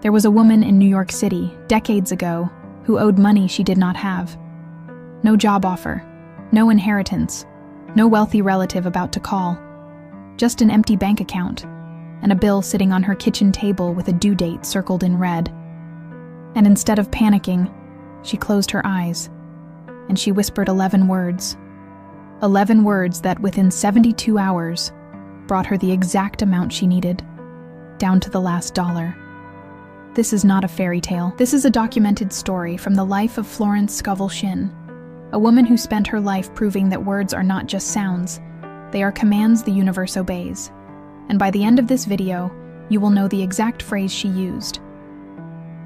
There was a woman in New York City, decades ago, who owed money she did not have. No job offer, no inheritance, no wealthy relative about to call. Just an empty bank account, and a bill sitting on her kitchen table with a due date circled in red. And instead of panicking, she closed her eyes, and she whispered 11 words. 11 words that within 72 hours brought her the exact amount she needed, down to the last dollar. This is not a fairy tale. This is a documented story from the life of Florence Scovel Shinn, a woman who spent her life proving that words are not just sounds, they are commands the universe obeys. And by the end of this video, you will know the exact phrase she used.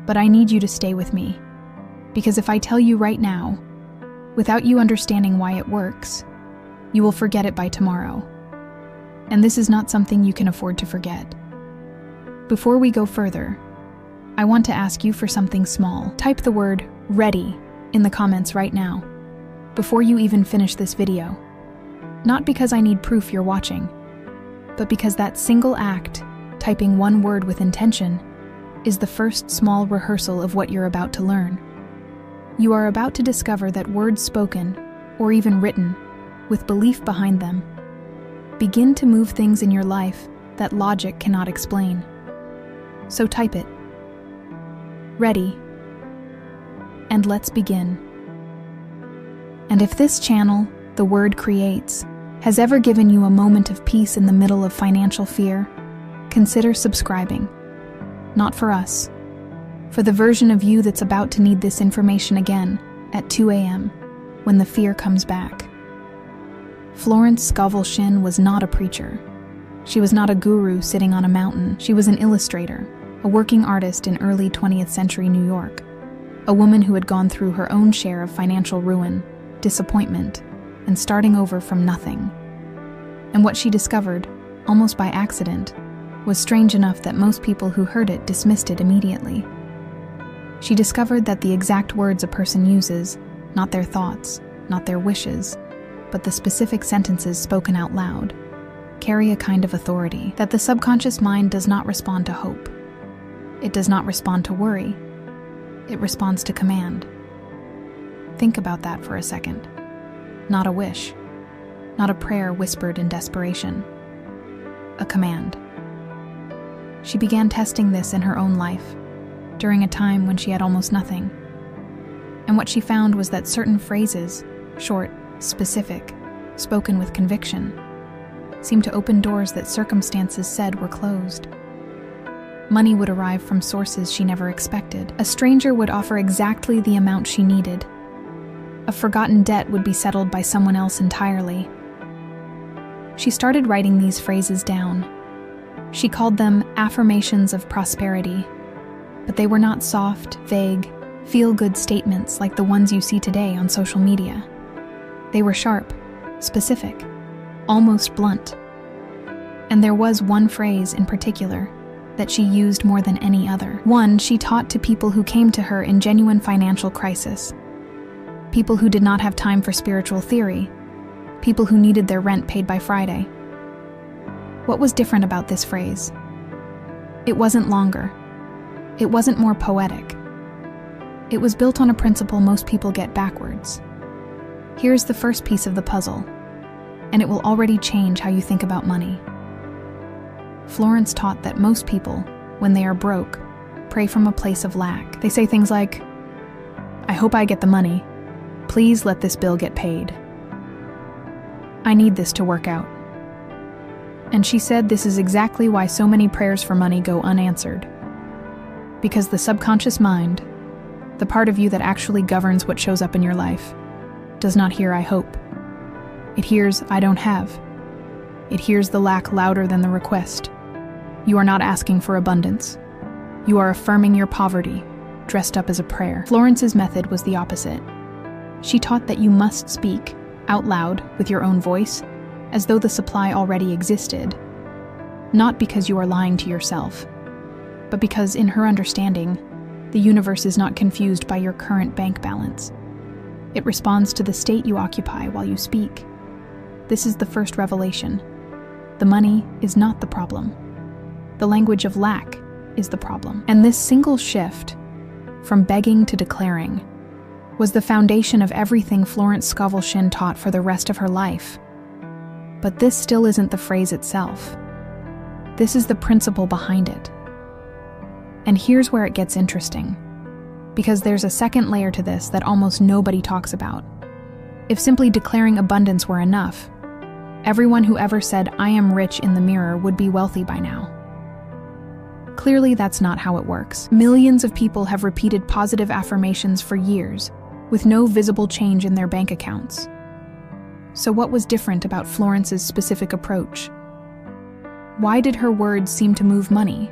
But I need you to stay with me, because if I tell you right now, without you understanding why it works, you will forget it by tomorrow. And this is not something you can afford to forget. Before we go further, I want to ask you for something small. Type the word "ready" in the comments right now, before you even finish this video. Not because I need proof you're watching, but because that single act, typing one word with intention, is the first small rehearsal of what you're about to learn. You are about to discover that words spoken, or even written, with belief behind them, begin to move things in your life that logic cannot explain. So type it. Ready. And let's begin. And if this channel, The Word Creates, has ever given you a moment of peace in the middle of financial fear, consider subscribing. Not for us, for the version of you that's about to need this information again at 2 a.m. when the fear comes back. Florence Scovel Shinn was not a preacher. She was not a guru sitting on a mountain. She was an illustrator, a working artist in early 20th century New York, a woman who had gone through her own share of financial ruin, disappointment, and starting over from nothing. And what she discovered, almost by accident, was strange enough that most people who heard it dismissed it immediately. She discovered that the exact words a person uses, not their thoughts, not their wishes, but the specific sentences spoken out loud, carry a kind of authority, that the subconscious mind does not respond to hope. It does not respond to worry. It responds to command. Think about that for a second. Not a wish, not a prayer whispered in desperation. A command. She began testing this in her own life, during a time when she had almost nothing. And what she found was that certain phrases, short, specific, spoken with conviction, seemed to open doors that circumstances said were closed. Money would arrive from sources she never expected. A stranger would offer exactly the amount she needed. A forgotten debt would be settled by someone else entirely. She started writing these phrases down. She called them affirmations of prosperity, but they were not soft, vague, feel-good statements like the ones you see today on social media. They were sharp, specific, almost blunt. And there was one phrase in particular that she used more than any other. One she taught to people who came to her in genuine financial crisis. People who did not have time for spiritual theory. People who needed their rent paid by Friday. What was different about this phrase? It wasn't longer. It wasn't more poetic. It was built on a principle most people get backwards. Here's the first piece of the puzzle, and it will already change how you think about money. Florence taught that most people, when they are broke, pray from a place of lack. They say things like, "I hope I get the money. Please let this bill get paid. I need this to work out." And she said this is exactly why so many prayers for money go unanswered. Because the subconscious mind, the part of you that actually governs what shows up in your life, does not hear "I hope." It hears "I don't have." It hears the lack louder than the request. You are not asking for abundance. You are affirming your poverty, dressed up as a prayer. Florence's method was the opposite. She taught that you must speak, out loud, with your own voice, as though the supply already existed. Not because you are lying to yourself, but because, in her understanding, the universe is not confused by your current bank balance. It responds to the state you occupy while you speak. This is the first revelation. The money is not the problem. The language of lack is the problem. And this single shift, from begging to declaring, was the foundation of everything Florence Scovel Shinn taught for the rest of her life. But this still isn't the phrase itself. This is the principle behind it. And here's where it gets interesting, because there's a second layer to this that almost nobody talks about. If simply declaring abundance were enough, everyone who ever said, "I am rich" in the mirror would be wealthy by now. Clearly, that's not how it works. Millions of people have repeated positive affirmations for years, with no visible change in their bank accounts. So what was different about Florence's specific approach? Why did her words seem to move money,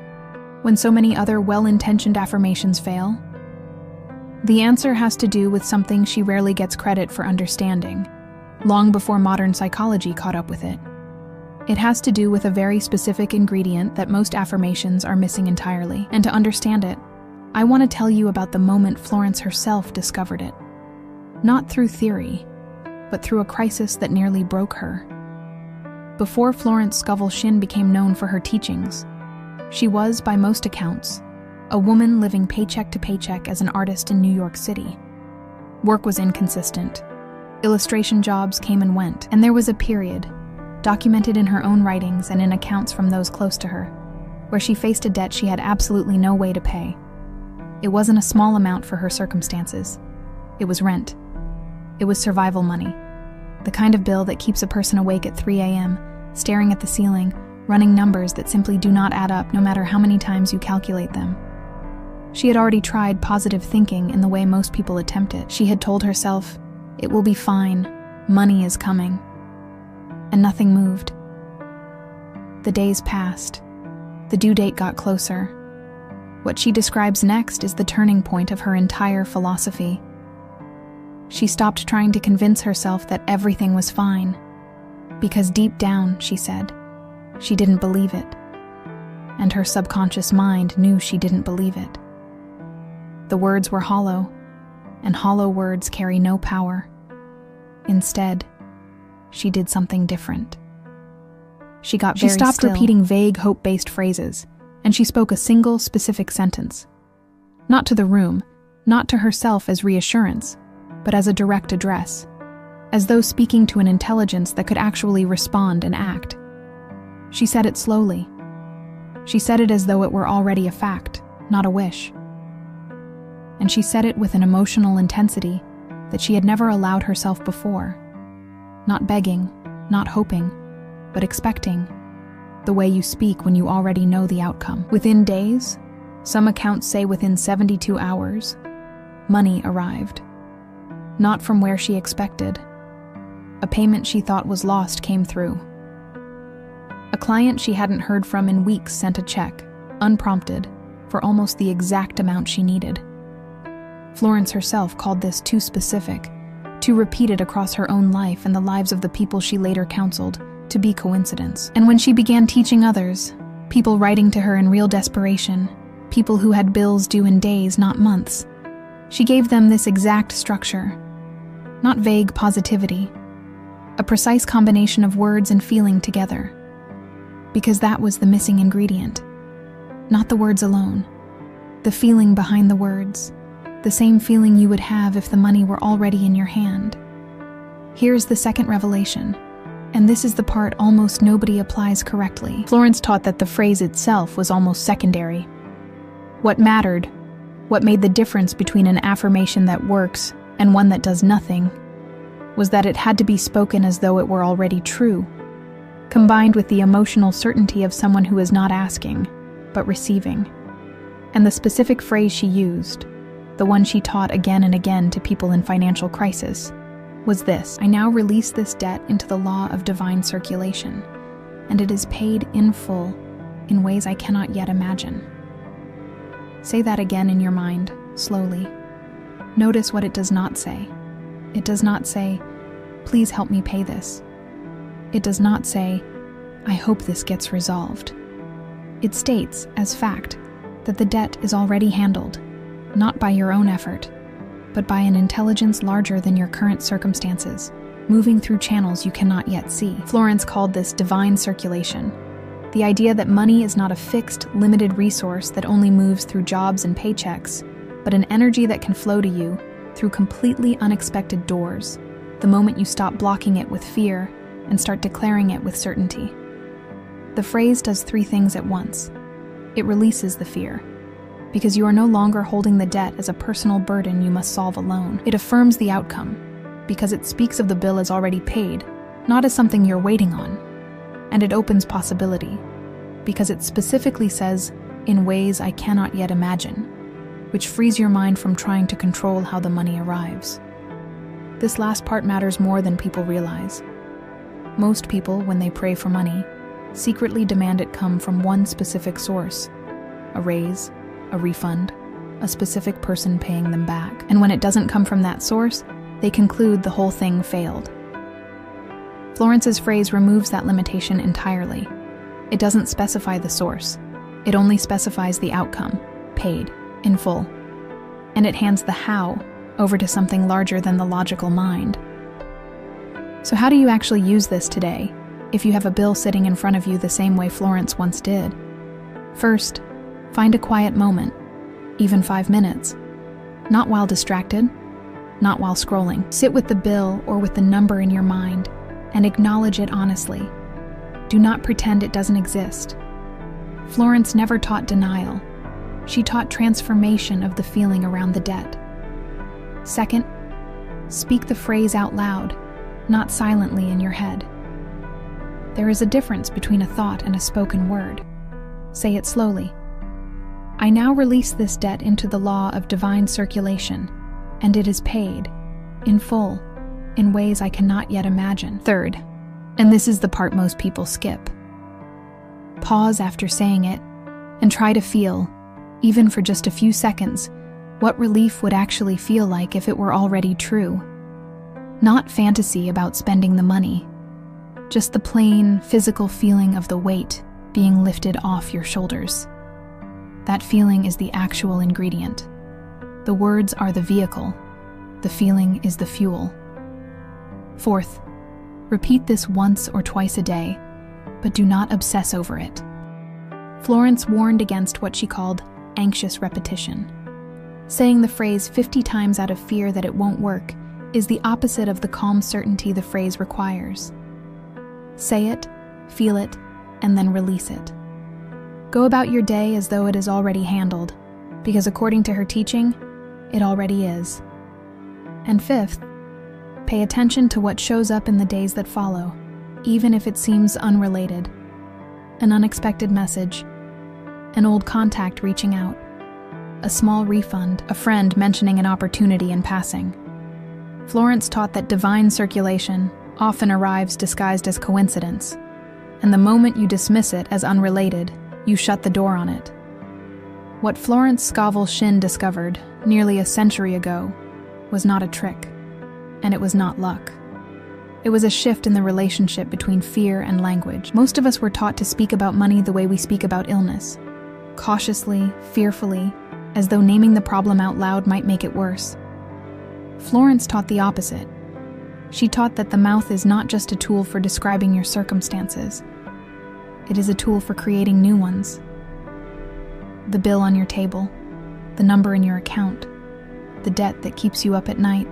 when so many other well-intentioned affirmations fail? The answer has to do with something she rarely gets credit for understanding, long before modern psychology caught up with it. It has to do with a very specific ingredient that most affirmations are missing entirely. And to understand it, I want to tell you about the moment Florence herself discovered it. Not through theory, but through a crisis that nearly broke her. Before Florence Scovel Shinn became known for her teachings, she was, by most accounts, a woman living paycheck to paycheck as an artist in New York City. Work was inconsistent. Illustration jobs came and went, and there was a period, documented in her own writings and in accounts from those close to her, where she faced a debt she had absolutely no way to pay. It wasn't a small amount for her circumstances. It was rent. It was survival money. The kind of bill that keeps a person awake at 3 a.m., staring at the ceiling, running numbers that simply do not add up no matter how many times you calculate them. She had already tried positive thinking in the way most people attempt it. She had told herself, "It will be fine, money is coming." And nothing moved. The days passed. The due date got closer. What she describes next is the turning point of her entire philosophy. She stopped trying to convince herself that everything was fine, because deep down, she said, she didn't believe it. And her subconscious mind knew she didn't believe it. The words were hollow, and hollow words carry no power. Instead, she did something different. She stopped repeating vague, hope-based phrases, and she spoke a single, specific sentence. Not to the room, not to herself as reassurance, but as a direct address, as though speaking to an intelligence that could actually respond and act. She said it slowly. She said it as though it were already a fact, not a wish. And she said it with an emotional intensity that she had never allowed herself before. Not begging, not hoping, but expecting, the way you speak when you already know the outcome. Within days, some accounts say within 72 hours, money arrived. Not from where she expected. A payment she thought was lost came through. A client she hadn't heard from in weeks sent a check, unprompted, for almost the exact amount she needed. Florence herself called this too specific, too repeated across her own life and the lives of the people she later counseled, to be coincidence. And when she began teaching others, people writing to her in real desperation, people who had bills due in days, not months, she gave them this exact structure. Not vague positivity, a precise combination of words and feeling together. Because that was the missing ingredient. Not the words alone, the feeling behind the words, the same feeling you would have if the money were already in your hand. Here's the second revelation, and this is the part almost nobody applies correctly. Florence taught that the phrase itself was almost secondary. What mattered, what made the difference between an affirmation that works and one that does nothing, was that it had to be spoken as though it were already true, combined with the emotional certainty of someone who is not asking, but receiving. And the specific phrase she used, the one she taught again and again to people in financial crisis, was this: "I now release this debt into the law of divine circulation, and it is paid in full in ways I cannot yet imagine." Say that again in your mind, slowly. Notice what it does not say. It does not say, "Please help me pay this." It does not say, "I hope this gets resolved." It states, as fact, that the debt is already handled, not by your own effort, but by an intelligence larger than your current circumstances, moving through channels you cannot yet see. Florence called this divine circulation, The idea that money is not a fixed, limited resource that only moves through jobs and paychecks, but an energy that can flow to you through completely unexpected doors, the moment you stop blocking it with fear and start declaring it with certainty. The phrase does three things at once. It releases the fear, because you are no longer holding the debt as a personal burden you must solve alone. It affirms the outcome, because it speaks of the bill as already paid, not as something you're waiting on. And it opens possibility, because it specifically says, in ways I cannot yet imagine, which frees your mind from trying to control how the money arrives. This last part matters more than people realize. Most people, when they pray for money, secretly demand it come from one specific source: a raise, a refund, a specific person paying them back. And when it doesn't come from that source, they conclude the whole thing failed. Florence's phrase removes that limitation entirely. It doesn't specify the source. It only specifies the outcome, paid, in full. And it hands the how over to something larger than the logical mind. So how do you actually use this today, if you have a bill sitting in front of you the same way Florence once did? First, find a quiet moment, even 5 minutes. Not while distracted, not while scrolling. Sit with the bill or with the number in your mind and acknowledge it honestly. Do not pretend it doesn't exist. Florence never taught denial. She taught transformation of the feeling around the debt. Second, speak the phrase out loud, not silently in your head. There is a difference between a thought and a spoken word. Say it slowly. I now release this debt into the law of divine circulation, and it is paid, in full, in ways I cannot yet imagine. Third, and this is the part most people skip. Pause after saying it, and try to feel, even for just a few seconds, what relief would actually feel like if it were already true. Not fantasy about spending the money, just the plain, physical feeling of the weight being lifted off your shoulders. That feeling is the actual ingredient. The words are the vehicle. The feeling is the fuel. Fourth, repeat this once or twice a day, but do not obsess over it. Florence warned against what she called anxious repetition. Saying the phrase 50 times out of fear that it won't work is the opposite of the calm certainty the phrase requires. Say it, feel it, and then release it. Go about your day as though it is already handled, because according to her teaching, it already is. And fifth, pay attention to what shows up in the days that follow, even if it seems unrelated. An unexpected message, an old contact reaching out, a small refund, a friend mentioning an opportunity in passing. Florence taught that divine circulation often arrives disguised as coincidence, and the moment you dismiss it as unrelated, you shut the door on it. What Florence Scovel Shinn discovered nearly a century ago was not a trick, and it was not luck. It was a shift in the relationship between fear and language. Most of us were taught to speak about money the way we speak about illness, cautiously, fearfully, as though naming the problem out loud might make it worse. Florence taught the opposite. She taught that the mouth is not just a tool for describing your circumstances. It is a tool for creating new ones. The bill on your table, the number in your account, the debt that keeps you up at night.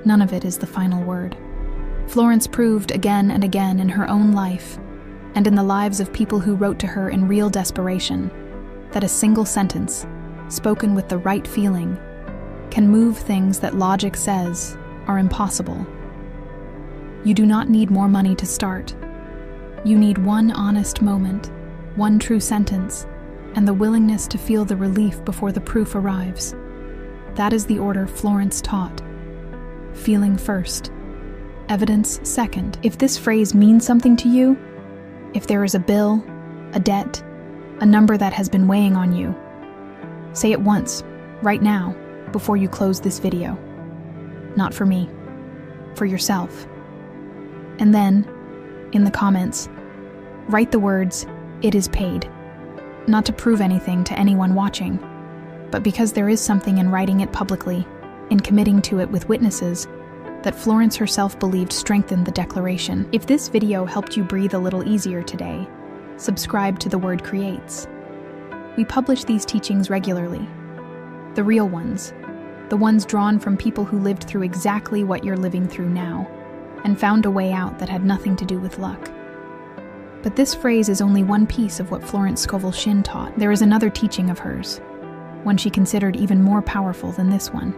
None of it is the final word. Florence proved again and again in her own life, and in the lives of people who wrote to her in real desperation, that a single sentence, spoken with the right feeling, can move things that logic says are impossible. You do not need more money to start. You need one honest moment, one true sentence, and the willingness to feel the relief before the proof arrives. That is the order Florence taught. Feeling first, evidence second. If this phrase means something to you, if there is a bill, a debt, a number that has been weighing on you, say it once, right now, before you close this video. Not for me, for yourself. And then, in the comments, write the words, "It is paid." Not to prove anything to anyone watching, but because there is something in writing it publicly, in committing to it with witnesses, that Florence herself believed strengthened the declaration. If this video helped you breathe a little easier today, subscribe to The Word Creates. We publish these teachings regularly. The real ones. The ones drawn from people who lived through exactly what you're living through now, and found a way out that had nothing to do with luck. But this phrase is only one piece of what Florence Scovel Shinn taught. There is another teaching of hers, one she considered even more powerful than this one,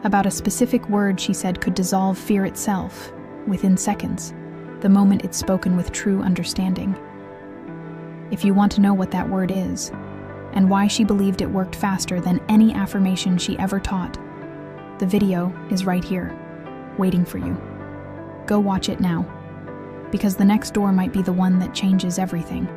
about a specific word she said could dissolve fear itself within seconds, the moment it's spoken with true understanding. If you want to know what that word is, and why she believed it worked faster than any affirmation she ever taught, the video is right here, waiting for you. Go watch it now, because the next door might be the one that changes everything.